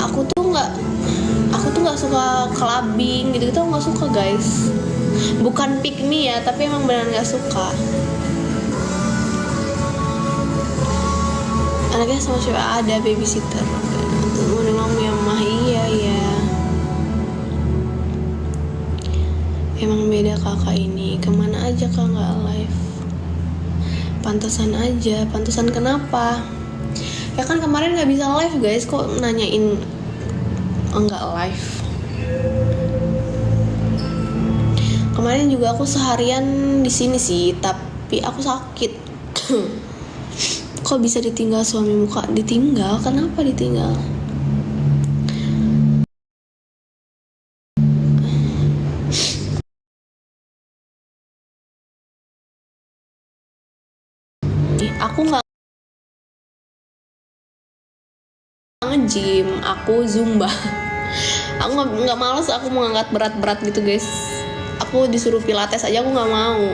aku tuh nggak suka clubbing gitu nggak suka guys. Bukan pick me ya, tapi emang beneran nggak suka. Anaknya sama cewek ada babysitter. Udah ngomong ya mah, iya ya. Emang beda kakak ini. Kemana aja kak nggak live? Pantesan aja. Pantesan kenapa? Ya kan kemarin nggak bisa live guys. Kok nanyain enggak live? Kemarin juga aku seharian di sini sih, tapi aku sakit. Kok bisa ditinggal suami muka? Ditinggal? Kenapa ditinggal? Aku nggak nge-gym, aku zumba. Aku nggak males, aku mau ngangkat berat-berat gitu guys. Aku disuruh pilates aja aku nggak mau.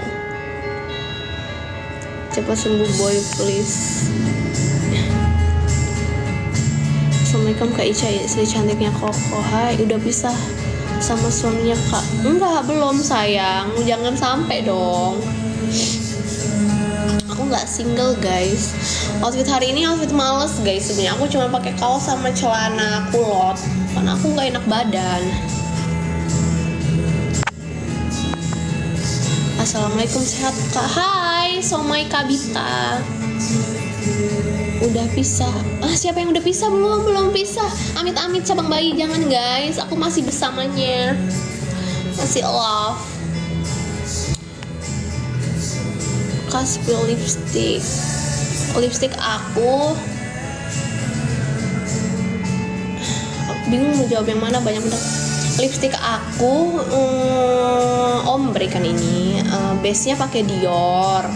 Cepat sembuh boy please. Assalamualaikum Kak Ica, istri cantiknya Koko. Hai, udah pisah sama suaminya Kak? Enggak, belum sayang, jangan sampai dong. Aku nggak single guys. Outfit hari ini outfit males guys. Sebenarnya aku cuma pakai kaos sama celana kulot karena aku nggak enak badan. Assalamualaikum, sehat Kak? Hai, Somai Kabita. Udah pisah? Siapa yang udah pisah? Belum pisah. Amit-amit cabang bayi, jangan guys. Aku masih bersamanya, masih love. Spill lipstick aku bingung mau jawab yang mana, banyak banget. Lipstick aku ombre kan ini, base nya pakai Dior,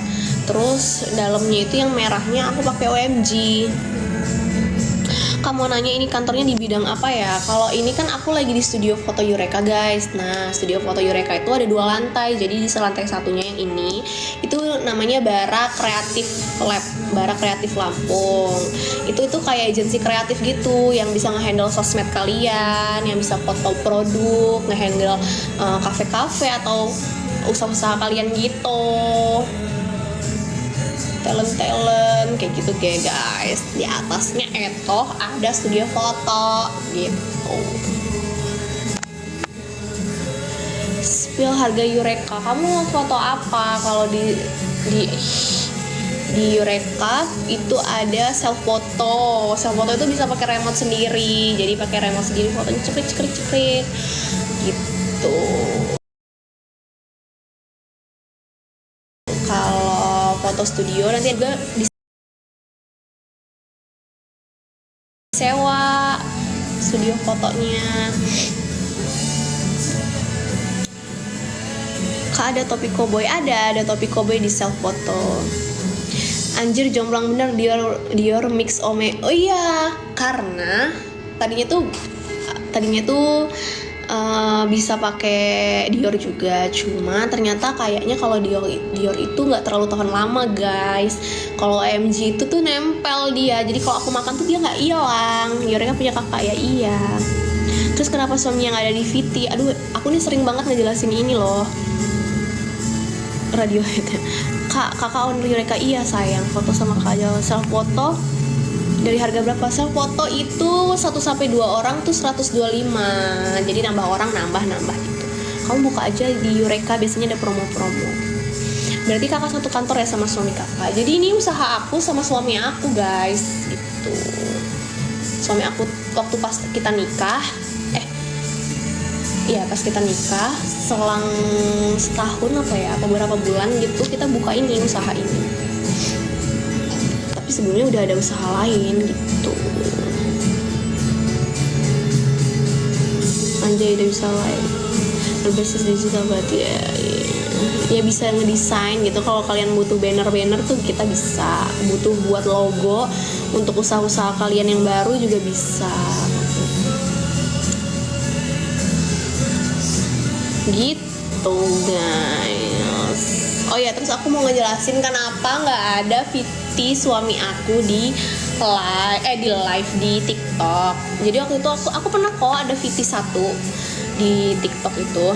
terus dalamnya itu yang merahnya aku pakai OMG. Kamu nanya ini kantornya di bidang apa ya? Kalau ini kan aku lagi di studio foto Eureka guys. Nah, studio foto Eureka itu ada 2 lantai. Jadi di lantai satunya yang ini itu namanya Bara Kreatif Lab, Bara Kreatif Lampung. Itu kayak agensi kreatif gitu yang bisa ngehandle sosmed kalian, yang bisa foto produk, ngehandle kafe-kafe atau usaha-usaha kalian gitu. Talent kayak gitu guys. Di atasnya itu ada studio foto gitu. Spill harga Eureka. Kamu mau foto apa? Kalau di Eureka itu ada self photo. Self photo itu bisa pakai remote sendiri. Jadi pakai remote sendiri fotonya cepet gitu. Kalau foto studio nanti juga disewa studio fotonya. Kak, ada topi koboi? Ada topi koboi di self foto. Anjir, jomplang bener, Dior mix Ome. Oh iya, karena tadinya tuh bisa pakai Dior juga, cuma ternyata kayaknya kalau Dior itu nggak terlalu tahan lama guys. Kalau OMG itu tuh nempel dia, jadi kalau aku makan tuh dia nggak hilang. Diornya punya kakak ya, iya. Terus kenapa suami yang ada di VT? Aduh, aku nih sering banget ngejelasin ini loh, Radiohead. Kakak owner Eureka. Iya sayang, foto sama kakak aja. Self foto dari harga berapa? Self foto itu 1-2 orang tuh 125. Jadi nambah orang nambah gitu. Kamu buka aja di Eureka, biasanya ada promo-promo. Berarti kakak satu kantor ya sama suami kakak. Jadi ini usaha aku sama suami aku guys gitu. Suami aku waktu pas kita nikah, pas kita nikah selang setahun beberapa bulan gitu, kita buka ini, usaha ini. Tapi sebelumnya udah ada usaha lain gitu. Anjay, ada usaha lain berbasis digital berarti ya bisa ngedesain gitu. Kalau kalian butuh banner tuh kita bisa, butuh buat logo untuk usaha-usaha kalian yang baru juga bisa gitu guys. Oh ya, terus aku mau ngejelasin kenapa nggak ada VT suami aku di di live di TikTok. Jadi waktu itu aku pernah kok ada VT 1 di TikTok itu.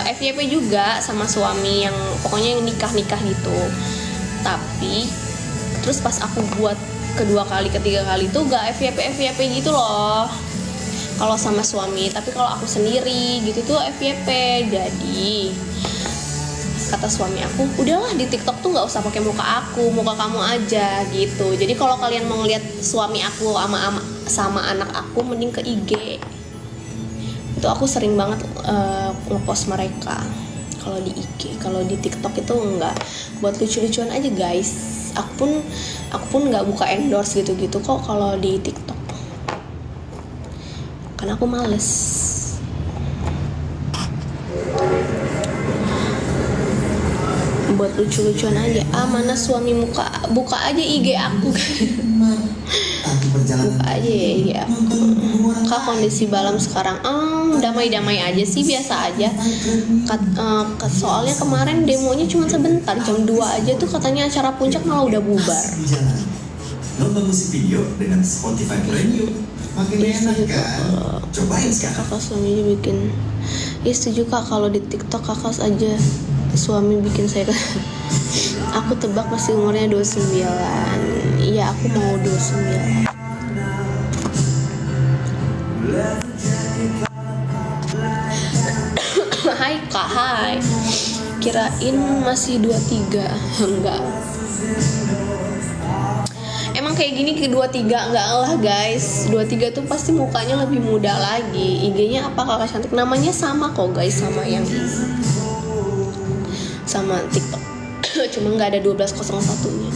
FYP juga sama suami yang pokoknya yang nikah gitu. Tapi terus pas aku buat kedua kali ketiga kali tuh gak FYP gitu loh kalau sama suami, tapi kalau aku sendiri gitu tuh FYP. Jadi kata suami aku, udahlah di TikTok tuh nggak usah pakai muka aku, muka kamu aja gitu. Jadi kalau kalian mau ngeliat suami aku sama anak aku, mending ke IG. Itu aku sering banget ngepost mereka kalau di IG. Kalau di TikTok itu enggak, buat lucu-lucuan aja guys. Aku pun nggak buka endorse gitu kok kalau di TikTok, karena aku males. Buat lucu-lucuan aja. Mana suami buka aja IG aku. Buka aja ya IG aku. Kak, kondisi Balam sekarang damai-damai aja sih, biasa aja. Soalnya kemarin demonya cuma sebentar, jam 2 aja tuh katanya acara puncak malah udah bubar. Nonton musik video dengan Spotify Premium makin enak kan? Cobain sekarang. Kakak suaminya bikin. Ya setuju kak, kalau di TikTok kakak aja suami bikin saya. Aku tebak pasti umurnya 29. Iya, aku mau 29. Hai kak, hai. Kirain masih 23. Enggak. Emang kayak gini ke 23 enggak lah guys. 23 tuh pasti mukanya lebih muda lagi. IG-nya apa kakak cantik? Namanya sama kok guys sama yang ini. Sama TikTok. Cuma nggak ada 1201-nya.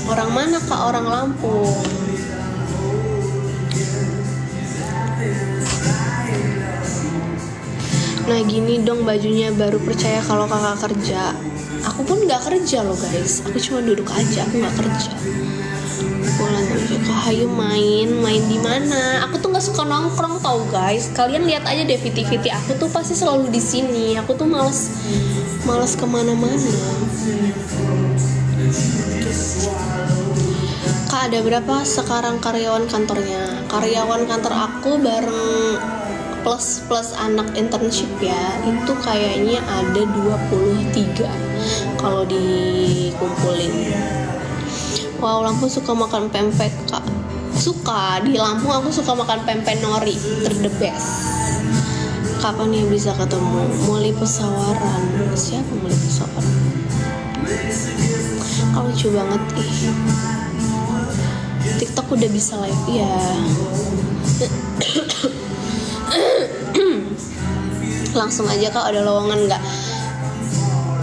Orang mana kak? Orang Lampung. Nah gini dong bajunya, baru percaya kalau kakak kerja. Aku pun nggak kerja loh guys. Aku cuma duduk aja, aku nggak kerja. Pulang aja kak, hayu main di mana? Aku tuh nggak suka nongkrong tau guys. Kalian lihat aja deh VT aku tuh pasti selalu di sini. Aku tuh malas kemana-mana. Kak, ada berapa sekarang karyawan kantornya? Karyawan kantor aku bareng plus anak internship ya, itu kayaknya ada 23 kalau dikumpulin. Wow, Lampung suka makan pempek kak. Suka, di Lampung aku suka makan pempek nori, the best. Kapan ya bisa ketemu? Muli Pesawaran. Siapa Muli Pesawaran? Kalau lucu banget TikTok udah bisa live ya. Langsung aja kak, ada lowongan nggak?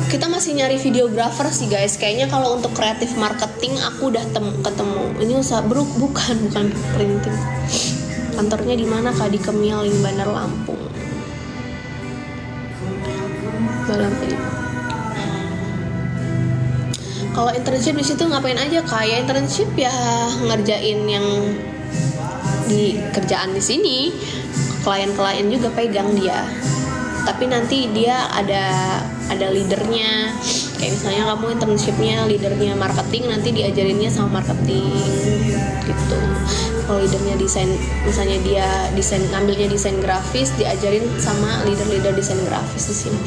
Kita masih nyari videographer sih guys. Kayaknya kalau untuk kreatif marketing aku udah ketemu. Ini usaha bukan printing. Kantornya di mana kak? Di Kemialing, Bandar Lampung. Kalau internship di situ ngapain aja kak? Ya internship ya ngerjain yang di kerjaan di sini. Klien-klien juga pegang dia. Tapi nanti dia ada leadernya. Kayak misalnya kamu internshipnya leadernya marketing, nanti diajarinnya sama marketing gitu. Kalau leadernya desain, misalnya dia ngambilnya desain grafis, diajarin sama leader desain grafis di sini.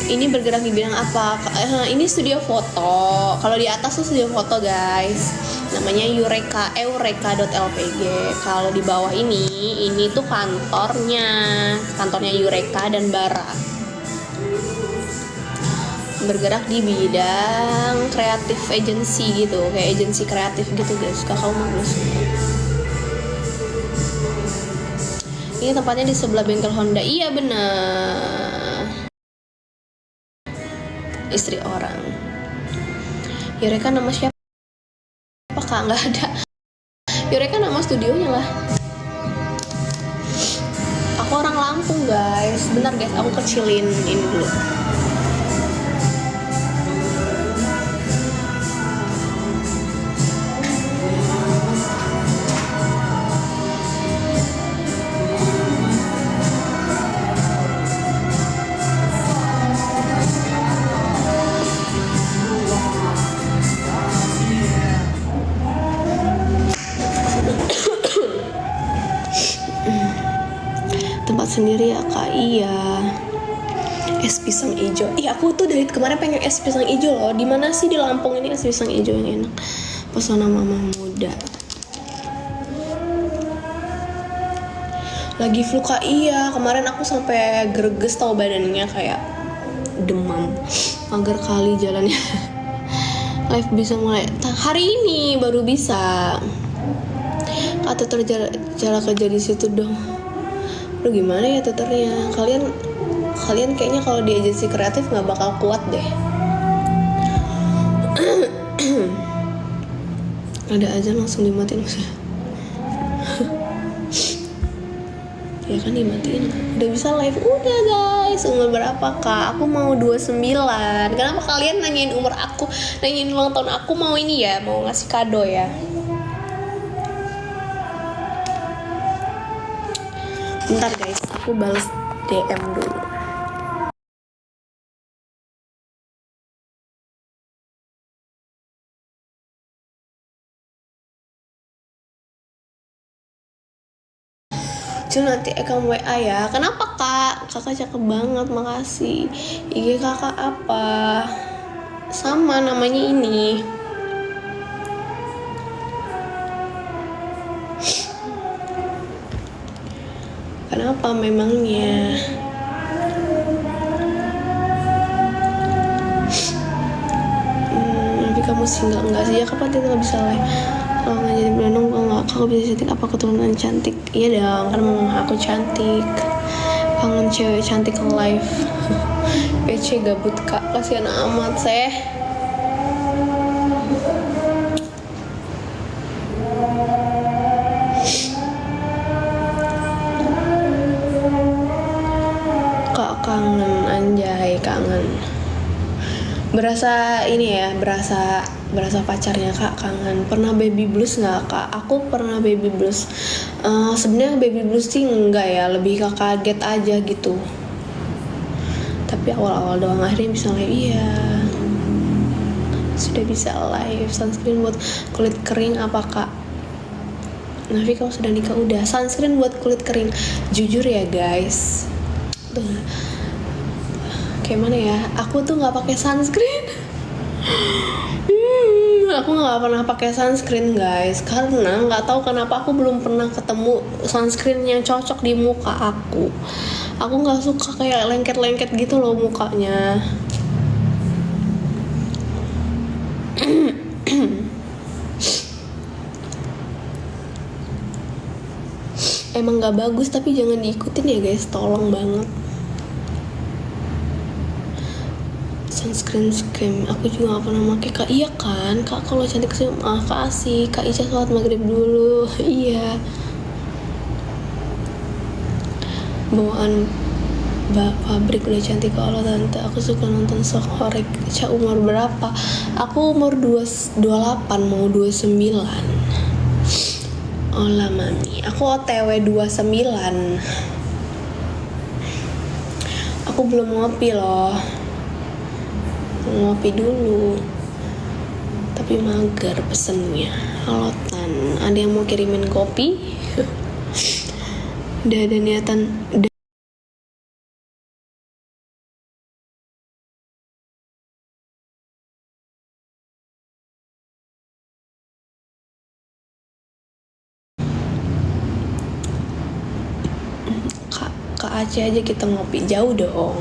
Ini bergerak di bidang apa? Ini studio foto. Kalau di atas tuh studio foto guys. Namanya eureka.lpg. Kalau di bawah ini tuh kantornya Eureka dan Bara. Bergerak di bidang kreatif agency gitu, kayak agensi kreatif gitu guys. Kakak mau ini tempatnya di sebelah bengkel Honda. Iya benar. Istri orang. Eureka nama siapa kak? Nggak ada. Eureka nama studionya lah. Aku orang Lampung guys. Bentar guys, aku kecilin ini dulu. sendiri ya kak. Iya, es pisang hijau. Ih, aku tuh dari kemarin pengen es pisang hijau loh. Di mana sih di Lampung ini es pisang hijau yang enak? Pesona mama muda. Lagi flu kak. Iya, kemarin aku sampai greges tau badannya, kayak demam. Mager kali jalannya. Live bisa mulai hari ini baru bisa. Kak tutor cara kerja di situ dong. Lu gimana ya tutornya? Kalian kayaknya kalau di agensi kreatif nggak bakal kuat deh. Ada aja langsung dimatiin maksudnya. Ya kan dimatiin. Udah bisa live. Udah guys. Umur berapa kak? Aku mau 29. Kenapa kalian nanyain umur aku? Nanyain ulang tahun aku? Mau ini ya? Mau ngasih kado ya? Bentar guys, aku balas DM dulu. Cuma nanti kamu WA ya. Kenapa kak? Kakak cakep banget, makasih. IG kakak apa? Sama namanya ini. Kenapa memangnya? Tapi kamu single enggak sih? Ya kapan kita nggak bisa live? Kalau nggak jadi Brandon, kalau nggak aku bisa cantik apa keturunan cantik? Iya dong, kan memang aku cantik. Kangen cewek cantik live. PC gabut kak, kasihan amat seh. Kangen, anjay, kangen. Berasa ini ya, berasa pacarnya kak, kangen. Pernah baby blues nggak kak? Aku pernah baby blues. Sebenarnya baby blues sih enggak ya, lebih ke kaget aja gitu. Tapi awal-awal doang, akhirnya bisa live. Iya, sudah bisa live. Sunscreen buat kulit kering apa kak? Nafi kamu sudah nikah? Udah. Sunscreen buat kulit kering. Jujur ya guys, tuh kayak mana ya, aku tuh nggak pakai sunscreen. Aku nggak pernah pakai sunscreen guys, karena nggak tahu kenapa aku belum pernah ketemu sunscreen yang cocok di muka aku. Aku nggak suka kayak lengket-lengket gitu loh mukanya. Emang nggak bagus, tapi jangan diikutin ya guys, tolong banget. Sunscreen aku juga gak pernah pakai kak. Iya kan kak, kalau cantik sih kasih kak Ica sholat maghrib dulu. Iya, bawaan pabrik udah cantik kalau tante. Aku suka nonton Sohorek. Ica umur berapa? Aku umur 28 mau 29. Olah mami, aku OTW 29. Aku belum ngopi loh, ngopi dulu, tapi mager pesennya. Halo Tan, ada yang mau kirimin kopi? Udah ada niatan. Kak Aceh aja kita ngopi, jauh dong.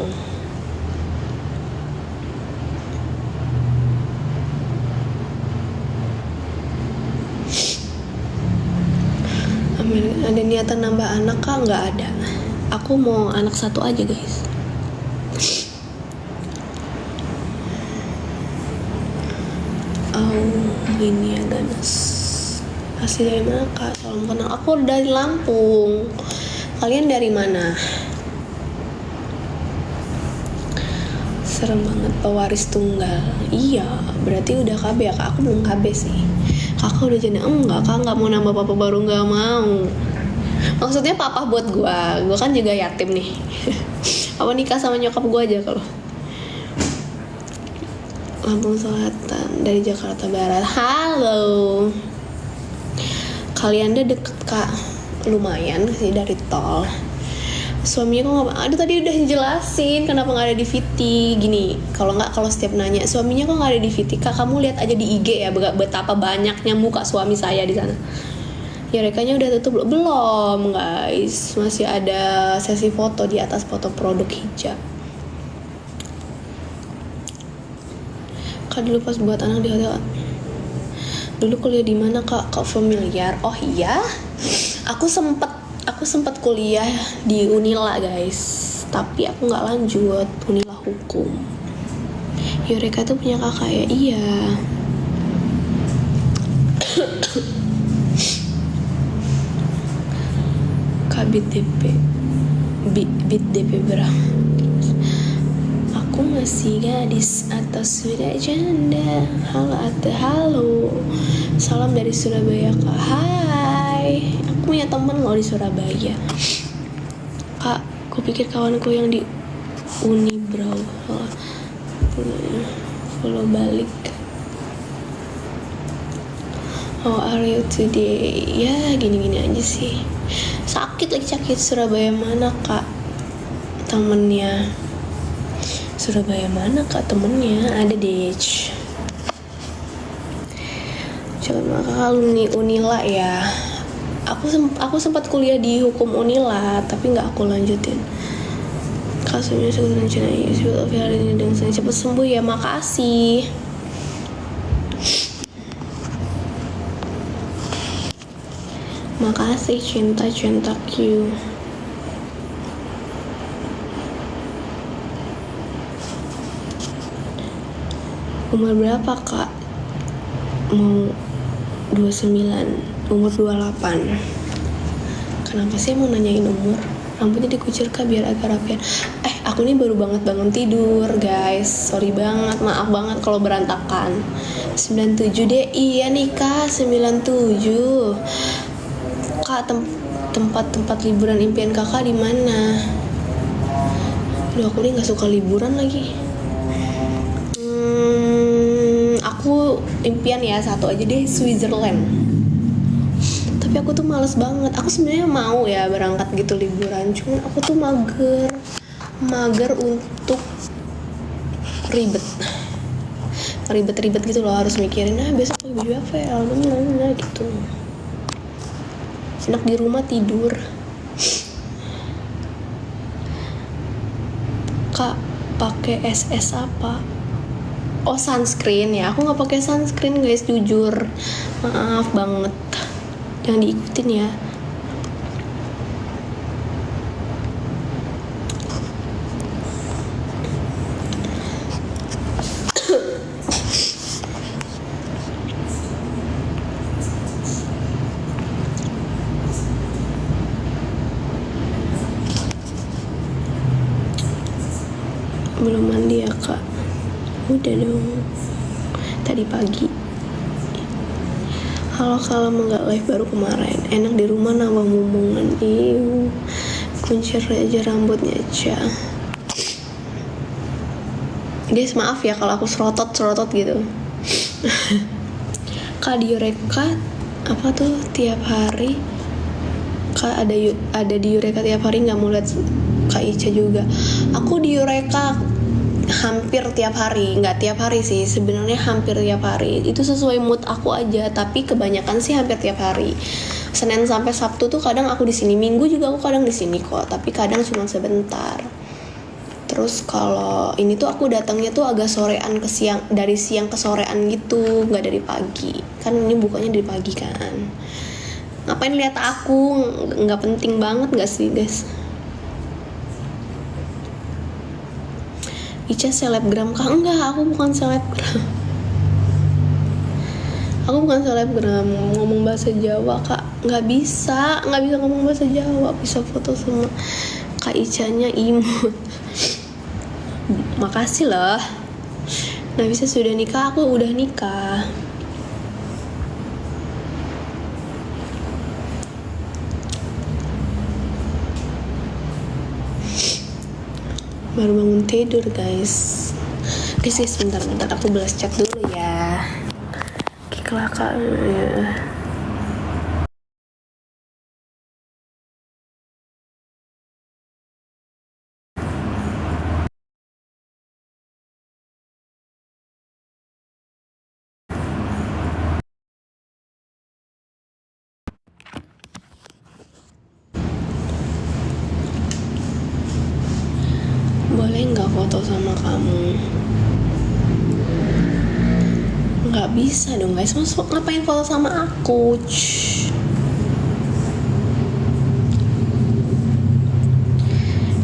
Ada niatan nambah anak kak? Nggak ada. Aku mau anak satu aja guys. Ini ya ganas. Asli dari mana kak? Salam kenal. Aku dari Lampung. Kalian dari mana? Serem banget, pewaris tunggal. Iya, berarti udah KB ya kak? Aku belum KB sih. Kakak udah jadi enggak, kak nggak mau nambah papa baru, nggak mau. Maksudnya papa buat gue kan juga yatim nih. Apa nikah sama nyokap gue aja kalau. Lampung Selatan dari Jakarta Barat. Halo. Kalian udah deket kak, lumayan sih dari tol. Suaminya kok nggak, aduh tadi udah jelasin kenapa nggak ada di VT. Gini, kalau setiap nanya suaminya kok nggak ada di VT, kak kamu lihat aja di IG ya betapa banyaknya muka suami saya di sana. Ya rekanya udah tutup belum guys, masih ada sesi foto di atas foto produk hijab. Kak dulu pas buat anak di hotel, dulu kuliah di mana kak? Kok familiar? Oh iya, aku sempat kuliah di Unila guys, tapi aku nggak lanjut. Unila hukum. Eureka tuh punya kakak ya? Iya. Kak bit DP berapa? Aku masih gadis atau sudah janda? Halo, salam dari Surabaya kak. Hai, aku punya temen loh di Surabaya. Kak, aku pikir kawanku yang di Unibrow. Follow balik. How are you today? Ya gini-gini aja sih. Sakit Surabaya mana kak? Temennya Surabaya mana kak temennya? Ada deh. Coba kakak alumni Unila ya. Aku sempat kuliah di hukum Unila, tapi nggak aku lanjutin. Kasusnya segera rencananya sudah hari ini dengan saya cepat sembuh ya, makasih. Makasih cinta Q. Umur berapa kak? Mau 29, umur 28. Kenapa sih mau nanyain umur? Rambutnya dikucir kak biar agak rapian. Aku nih baru banget bangun tidur guys, sorry banget, maaf banget kalau berantakan. 97 deh, iya nih kak, 97. Kak, tempat liburan impian kakak di mana? Aduh, aku nih nggak suka liburan lagi. Aku impian ya satu aja deh, Switzerland. Tapi aku tuh males banget. Aku sebenarnya mau ya berangkat gitu liburan, cuman aku tuh mager untuk ribet gitu loh, harus mikirin besok pakai baju apa ya, gitu. Enak di rumah tidur. Kak pakai SS apa? Oh sunscreen ya, aku nggak pakai sunscreen guys, jujur, maaf banget, jangan diikutin ya. Belum mandi ya kak? Udah dong, tadi pagi. Halo kalau nggak live baru kemarin. Enak di rumah nambah momongan. Kuncir aja rambutnya aja. Guys maaf ya kalau aku serotot gitu. Kak di Eureka apa tuh tiap hari? Kak ada di Eureka tiap hari, nggak mau lihat Kak Ica juga. Aku di Eureka hampir tiap hari, nggak tiap hari sih sebenarnya, hampir tiap hari. Itu sesuai mood aku aja, tapi kebanyakan sih hampir tiap hari. Senin sampai Sabtu tuh kadang aku di sini, Minggu juga aku kadang di sini kok, tapi kadang cuma sebentar. Terus kalau ini tuh aku datangnya tuh agak sorean ke siang, dari siang ke sorean gitu, nggak dari pagi. Kan ini bukanya dari pagi kan. Ngapain lihat aku? Nggak penting banget nggak sih guys? Ica selebgram kah? Enggak, aku bukan selebgram. Aku bukan selebgram, ngomong bahasa Jawa kak. Nggak bisa ngomong bahasa Jawa. Bisa foto sama Kak Icanya imut. Makasih loh. Nah bisa sudah nikah, aku udah nikah. Baru bangun tidur guys. Guys bentar aku balas chat dulu ya. Kelakar ya. foto sama kamu. Nggak bisa dong guys, masuk ngapain foto sama aku?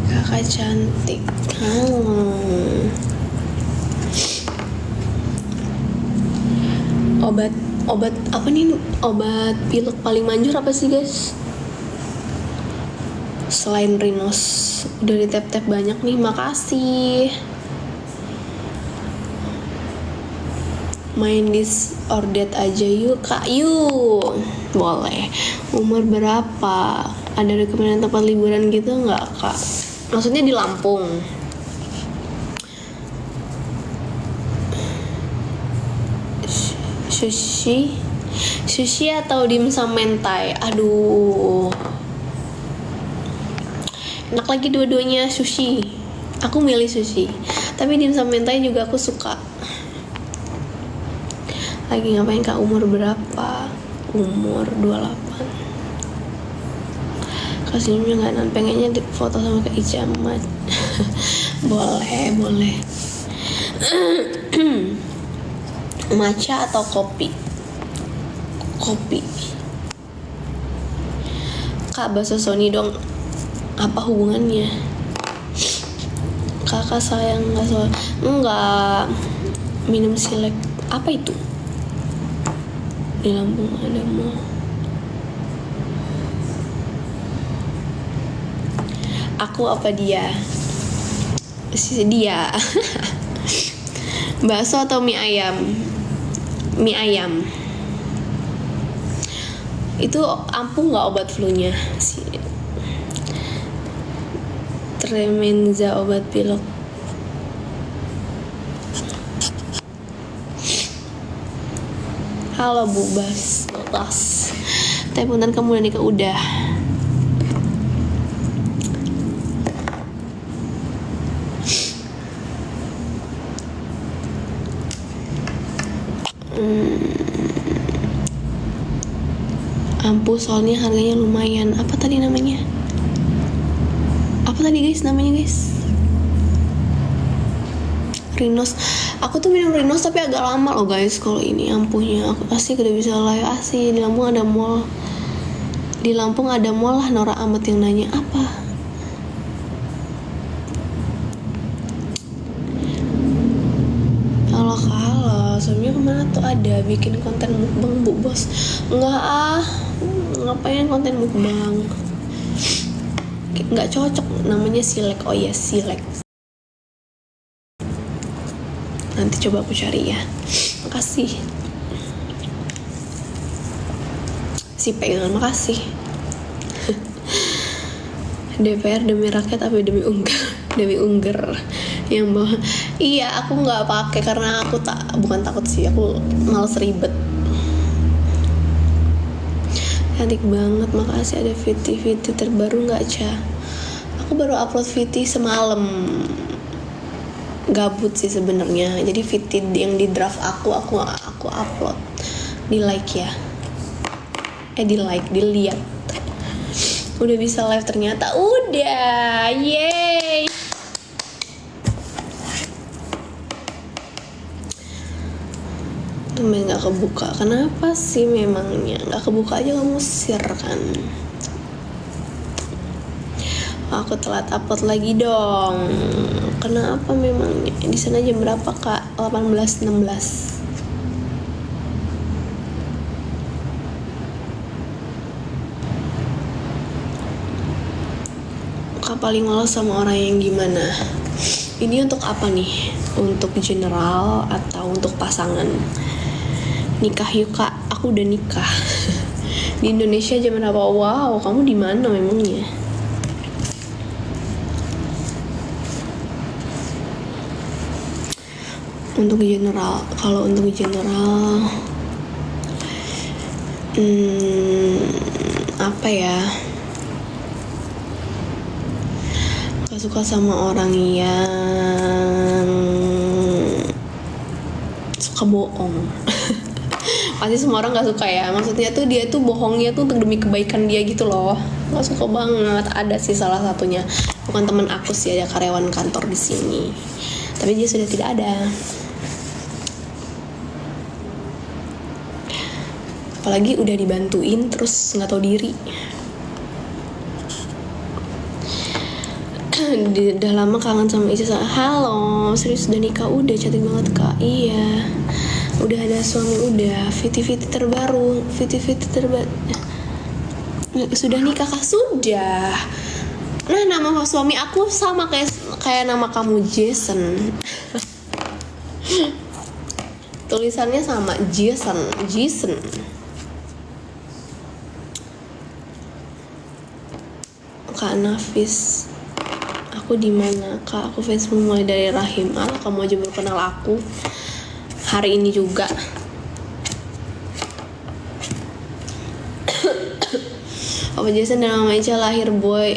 Kakak cantik. Obat apa nih? Obat pilek paling manjur apa sih guys? Selain Rinos. Udah di tap banyak nih, makasih. Main this or that aja yuk kak, yuk. Boleh. Umur berapa? Ada rekomendasi tempat liburan gitu nggak kak? Maksudnya di Lampung. Sushi atau dimsum mentai? Aduh, enak lagi dua-duanya. Sushi, aku milih sushi, tapi dimsum mentai juga aku suka. Lagi ngapain kak? Umur berapa? Umur 28. Kasihnya nggak nan, pengennya foto sama Kak Ijamat. boleh matcha atau kopi? Kopi. Kak, bakso Sony dong. Apa hubungannya? Kakak sayang nggak soal? Enggak. Minum silek. Apa itu? Di Lampung ada mall. Aku apa dia? Dia. Bakso atau mie ayam? Mie ayam. Itu ampuh nggak obat flu-nya? Tremenza obat pilek. Halo Bu Bas. Tapi punten kamu udah nikah? Udah. Ampuh soalnya harganya lumayan. Apa tadi namanya? Apa tadi guys namanya guys? Rinos. Aku tuh minum Rinos tapi agak lama loh guys kalau ini ampuhnya. Aku asik udah bisa live asik. Di Lampung ada mall. Di Lampung ada mall lah. Nora Amat yang nanya apa? Kalau sebenarnya kemana tuh ada bikin konten mukbang Bu Bos? Enggak ah, ngapain konten mukbang? Nggak cocok, namanya silek. Oh iya silek. Nanti coba aku cari ya. Makasih. Si pegangan, makasih. DPR demi rakyat apa demi ungger yang bawah. Iya, aku nggak pakai karena aku bukan takut sih, aku males ribet. Cantik banget, makasih. Ada VT terbaru nggak Ca? Aku baru upload VT semalam. Gabut sih sebenarnya, jadi VT yang di draft aku upload. Di like ya, dilihat. Udah bisa live ternyata. Udah, yeay. Tumben gak kebuka. Kenapa sih memangnya? Gak kebuka aja kamu share kan. Aku telat upload lagi dong. Kenapa memangnya? Di sana jam berapa kak? 18.16. Kak paling males sama orang yang gimana? Ini untuk apa nih? Untuk general atau untuk pasangan? Nikah yuk kak, aku udah nikah. Di Indonesia jam berapa? Wow, kamu di mana memangnya? Untuk general, kalau untuk general, apa ya? Gak suka sama orang yang suka bohong. Pasti semua orang gak suka ya. Maksudnya tuh dia tuh bohongnya tuh demi kebaikan dia gitu loh. Gak suka banget. Ada sih salah satunya bukan teman aku sih, ada karyawan kantor di sini, tapi dia sudah tidak ada. Apalagi udah dibantuin terus nggak tahu diri. Udah lama kangen sama Ica. Halo, serius udah nikah? Udah, cantik banget kak. Iya, udah ada suami, udah fiti-fiti terbaru. Sudah nikah kak? Sudah. Nah, nama suami aku sama kayak nama kamu, Jason. Tulisannya sama, Jason. Kak Nafis, aku di mana kak? Aku fansmu mulai dari rahim. Kamu aja baru kenal aku hari ini juga. Apa Jason dan Mama Ica lahir boy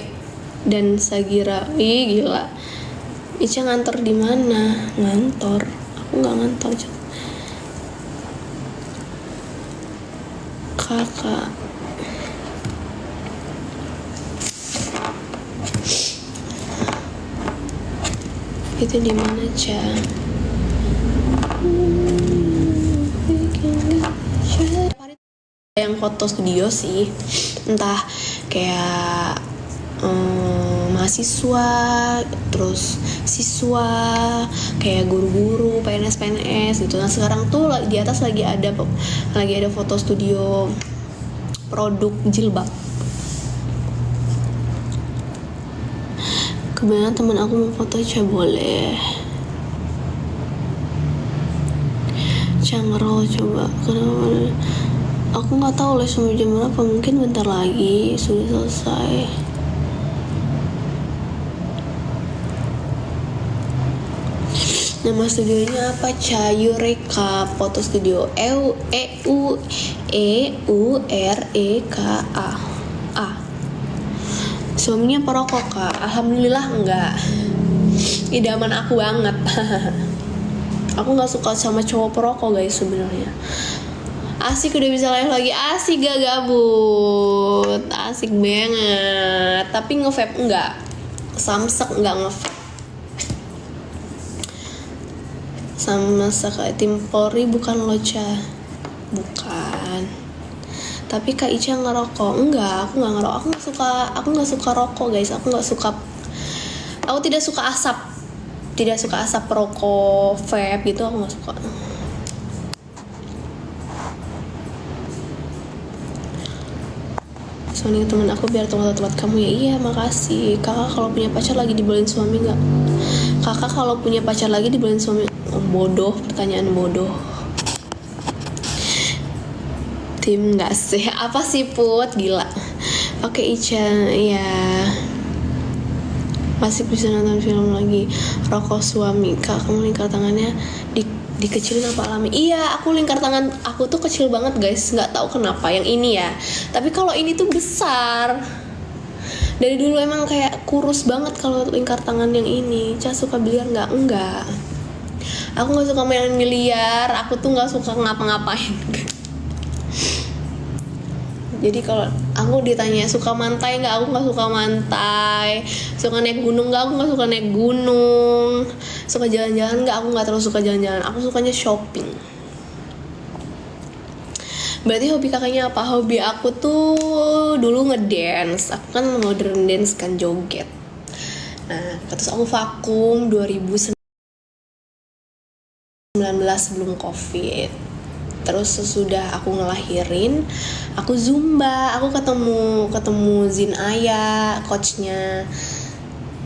dan Sagira. Ih gila. Ica ngantor di mana? Ngantor. Aku nggak ngantor. Kakak. Itu di mana, Ca? Yang foto studio sih, entah kayak mahasiswa, terus siswa, kayak guru-guru, PNS gitu. Nah sekarang tuh di atas lagi ada foto studio produk jilbab. Kebetulan teman aku mau foto, Ca boleh. Cangro coba. Kenapa? Aku nggak tahu les sampai jam berapa. Mungkin bentar lagi sudah selesai. Nama studionya apa, Ca? Eureka Foto Studio. EUREKA. Suaminya perokok kak? Alhamdulillah enggak. Idaman aku banget. Aku nggak suka sama cowok perokok guys sebenarnya. Asik udah bisa live lagi. Asik gak gabut. Asik banget. Tapi nge-vape enggak. Samsek enggak nge-vape. Sama sekali. Tim Polri bukan lo, Ca? Bukan. Tapi Kak Ica ngerokok? Enggak, aku nggak ngerokok. Aku nggak suka rokok guys. Aku tidak suka asap rokok vape gitu. Aku nggak suka. Soalnya teman aku biar tempat kamu ya. Iya makasih. Kakak kalau punya pacar lagi dibolehin suami nggak? Kakak kalau punya pacar lagi dibolehin suami? Bodoh, pertanyaan bodoh. Tim nggak sih? Apa sih Put? Gila. Oke Ica, ya masih bisa nonton film lagi. Rokok suami. Kak, kamu lingkar tangannya dikecilin apa alami? Iya, aku lingkar tangan aku tuh kecil banget guys. Nggak tahu kenapa yang ini ya. Tapi kalau ini tuh besar. Dari dulu emang kayak kurus banget kalau lingkar tangan yang ini. Ca suka biliar nggak? Enggak. Aku nggak suka main biliar. Aku tuh nggak suka ngapa-ngapain. Jadi kalau aku ditanya suka mantai nggak, aku nggak suka mantai. Suka naik gunung nggak, aku nggak suka naik gunung. Suka jalan-jalan nggak, aku nggak terlalu suka jalan-jalan. Aku sukanya shopping. Berarti hobi kakaknya apa? Hobi aku tuh dulu ngedance. Aku kan modern dance kan, joget. Nah terus aku vakum 2019 sebelum COVID. Terus sesudah aku ngelahirin, aku zumba, aku ketemu Zin Aya, coachnya.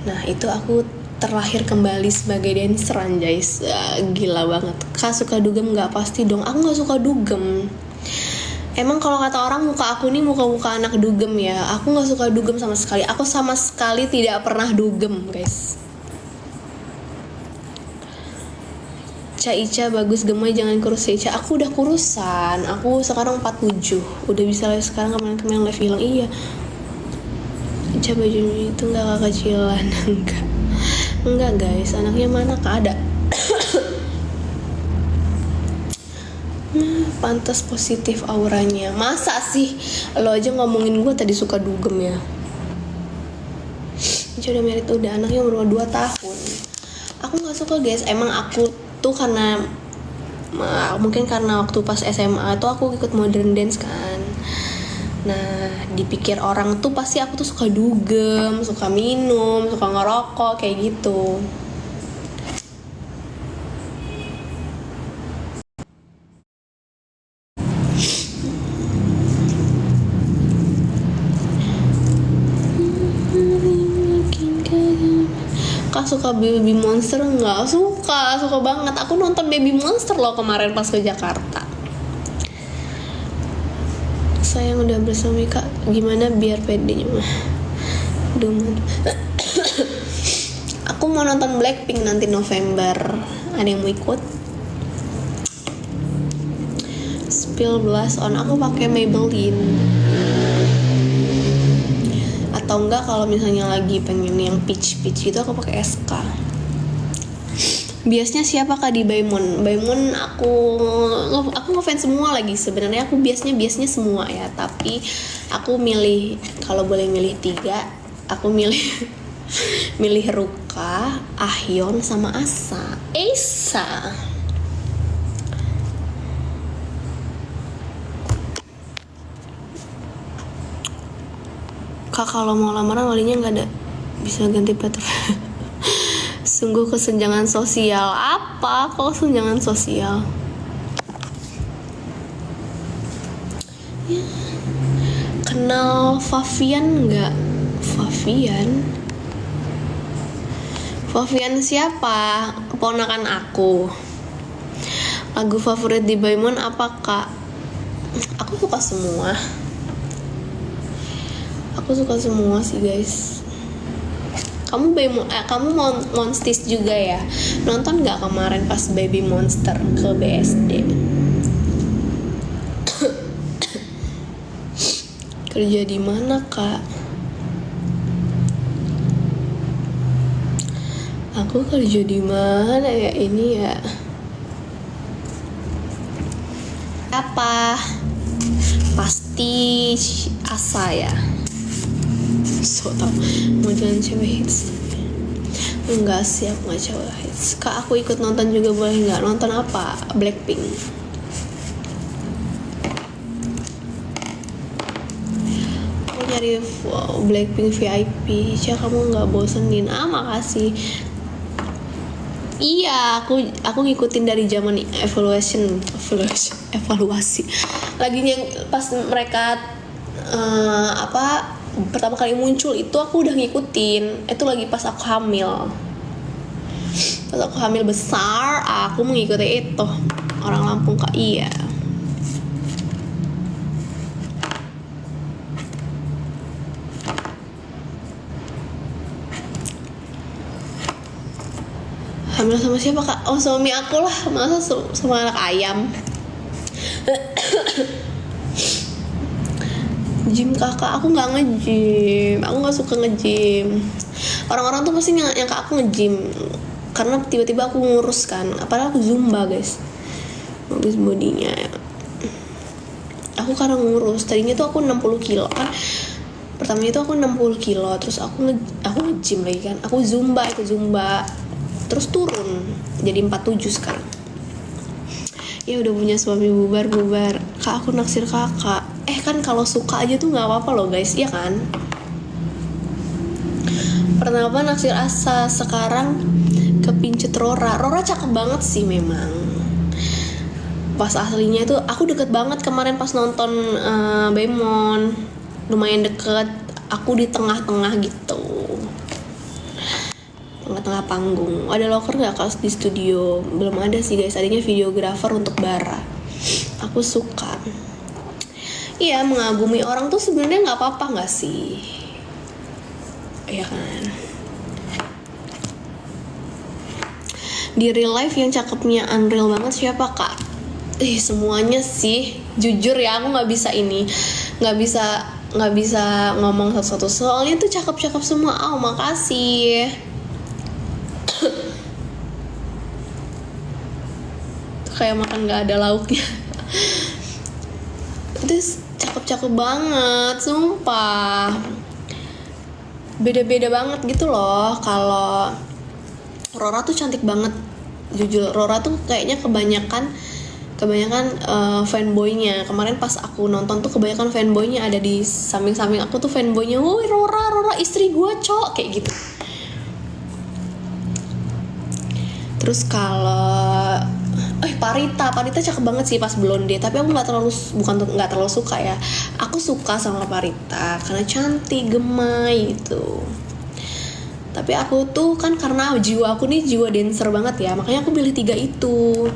Nah itu aku terlahir kembali sebagai dancer guys. Gila banget. Kak suka dugem nggak? Pasti dong. Aku nggak suka dugem. Emang kalau kata orang muka aku nih muka anak dugem ya. Aku nggak suka dugem sama sekali. Aku sama sekali tidak pernah dugem guys. Ca Ica bagus gemoy, jangan kurus ya Ica. Aku udah kurusan. Aku sekarang 47. Udah bisa live sekarang, kemarin live hilang. Iya. Ica bajunya itu gak kekecilan. Enggak guys. Anaknya mana kak? Ada. Pantas positif auranya. Masa sih? Lo aja ngomongin gue tadi suka dugem ya. Ica udah married, udah anaknya umur 2 tahun. Aku nggak suka guys, emang aku tuh karena mungkin karena waktu pas SMA tuh aku ikut modern dance kan. Nah, dipikir orang tuh pasti aku tuh suka dugem, suka minum, suka ngerokok kayak gitu. Kak suka Baby Monster nggak? Suka banget. Aku nonton Baby Monster loh kemarin pas ke Jakarta. Sayang udah bersama Kak, gimana biar pedenya mah? Duh. Aku mau nonton Blackpink nanti November. Ada yang mau ikut? Spill Blush On, aku pakai Maybelline. Atau enggak kalau misalnya lagi pengen yang peach gitu aku pakai SK. Biasanya siapa Kak di Baimon? Baimon aku ngefans semua lagi sebenarnya. Aku biasanya semua ya, tapi aku milih, kalau boleh milih 3, aku milih milih Ruka, Ahyeon sama Esa. Kak kalau mau lamaran walinya nggak ada, bisa ganti pacar. Sungguh kesenjangan sosial. Apa kok kesenjangan sosial? Ya. Kenal Favian nggak? Favian siapa? Keponakan aku. Lagu favorit di Baimon apa Kak? Aku suka semua. Aku suka semua sih guys. Kamu Monstis juga ya? Nonton nggak kemarin pas Baby Monster ke BSD? Kerja di mana Kak? Aku kerja di mana ya ini ya? Apa? Pasti Asa ya. So tau mau jalan cewek hits. Enggak sih, aku nggak cewek hits. Kak aku ikut nonton juga boleh nggak? Nonton apa? Blackpink. Aku nyari Blackpink VIP. Cia kamu nggak bosenin? Makasih. Iya, aku ngikutin dari zaman evaluasi. Lagi yang pas mereka pertama kali muncul itu aku udah ngikutin. Itu lagi pas aku hamil. Pas aku hamil besar, aku mengikuti itu. Orang Lampung Kak, iya. Hamil sama siapa Kak? Oh suami aku lah. Masa sama anak ayam. Gym kakak, aku nggak nge-gym. Aku nggak suka nge-gym. Orang-orang tuh pasti nyangka aku nge-gym karena tiba-tiba aku ngurus kan. Padahal aku zumba guys. Bagus bodinya. Aku karena ngurus. Tadinya tuh aku 60 kilo kan. Pertamanya itu aku 60 kilo. Terus aku nge-gym lagi kan. Aku zumba. Terus turun jadi 47 sekarang. Ya udah punya suami bubar. Kak aku naksir kakak. Kan kalau suka aja tuh nggak apa-apa loh guys, iya kan? Pertama naksir Asa, sekarang kepincut Rora cakep banget sih memang. Pas aslinya itu aku deket banget kemarin pas nonton Baimon, lumayan deket. Aku di tengah-tengah gitu, tengah-tengah panggung. Ada locker nggak Kak di studio? Belum ada sih guys, adanya videografer untuk Bara. Aku suka. Iya, mengagumi orang tuh sebenarnya nggak apa-apa nggak sih? Iya kan? Di real life yang cakepnya unreal banget siapa Kak? Semuanya sih. Jujur ya, aku nggak bisa ngomong satu-satu. Soalnya tuh cakep-cakep semua. Makasih. Kayak makan nggak ada lauknya. Itu cakep-cakep banget, sumpah. beda-beda banget gitu loh. Kalau Rora tuh cantik banget, jujur. Rora tuh kayaknya kebanyakan fanboynya. Kemarin pas aku nonton tuh kebanyakan fanboynya ada di samping-samping aku tuh, fanboynya, woi Rora istri gue cok, kayak gitu. Terus kalau Parita cakep banget sih pas blonde, tapi aku nggak terlalu suka ya. Aku suka sama Parita karena cantik, gemai gitu. Tapi aku tuh kan karena jiwa aku nih jiwa dancer banget ya, makanya aku pilih 3 itu.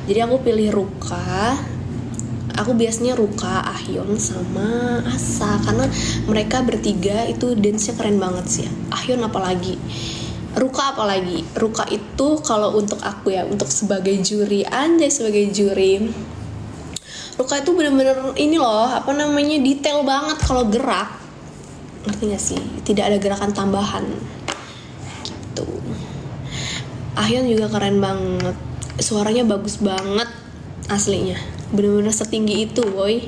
Jadi aku pilih Ruka. Aku biasanya Ruka, Ahyeon sama Asa, karena mereka bertiga itu dance-nya keren banget sih ya. Ahyeon apalagi, Ruka apalagi. Ruka itu kalau untuk aku ya, untuk sebagai juri, Ruka itu bener-bener ini loh, detail banget kalau gerak. Ngerti gak sih? Tidak ada gerakan tambahan gitu. Ahyeon juga keren banget, suaranya bagus banget aslinya, bener-bener setinggi itu boy.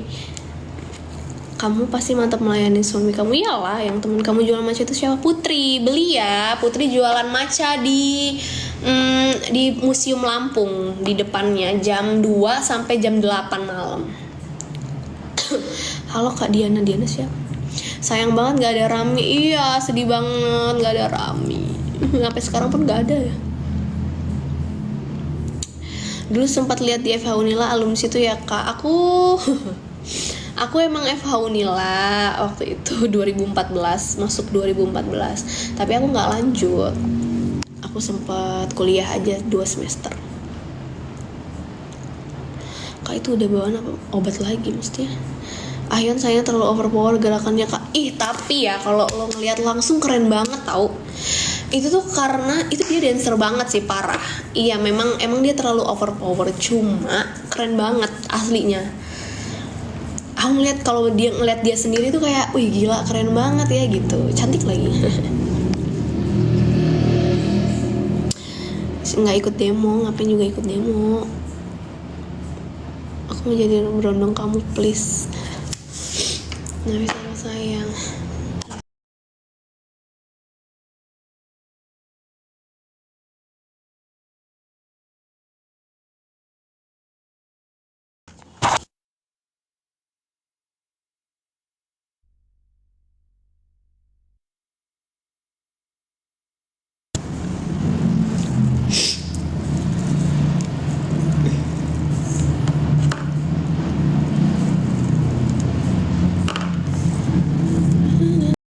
Kamu pasti mantap melayani suami kamu. Iyalah, yang temen kamu jualan matcha itu siapa? Putri. Beli ya, Putri jualan matcha di Museum Lampung, di depannya jam 2 sampai jam 8 malam. Halo Kak Diana siapa? Sayang banget gak ada Rami. Iya, sedih banget gak ada Rami. Sampai sekarang pun gak ada ya. Dulu sempat lihat di FH Unila alumni situ ya Kak. Aku emang FH Unila waktu itu 2014, masuk 2014. Tapi aku nggak lanjut. Aku sempat kuliah aja 2 semester. Kak itu udah bawaan apa? Obat lagi mestinya. Ahyeon sayang terlalu overpower gerakannya Kak. Tapi ya kalau lo ngeliat langsung keren banget tau. Itu tuh karena itu dia dancer banget sih, parah. Iya emang dia terlalu overpower, cuma keren banget aslinya. Aku ngeliat kalau dia ngeliat dia sendiri tuh kayak, wih gila keren banget ya gitu, cantik lagi. Nggak ikut demo, ngapain juga ikut demo. Aku mau jadi berondong kamu please. Nah bisa sayang.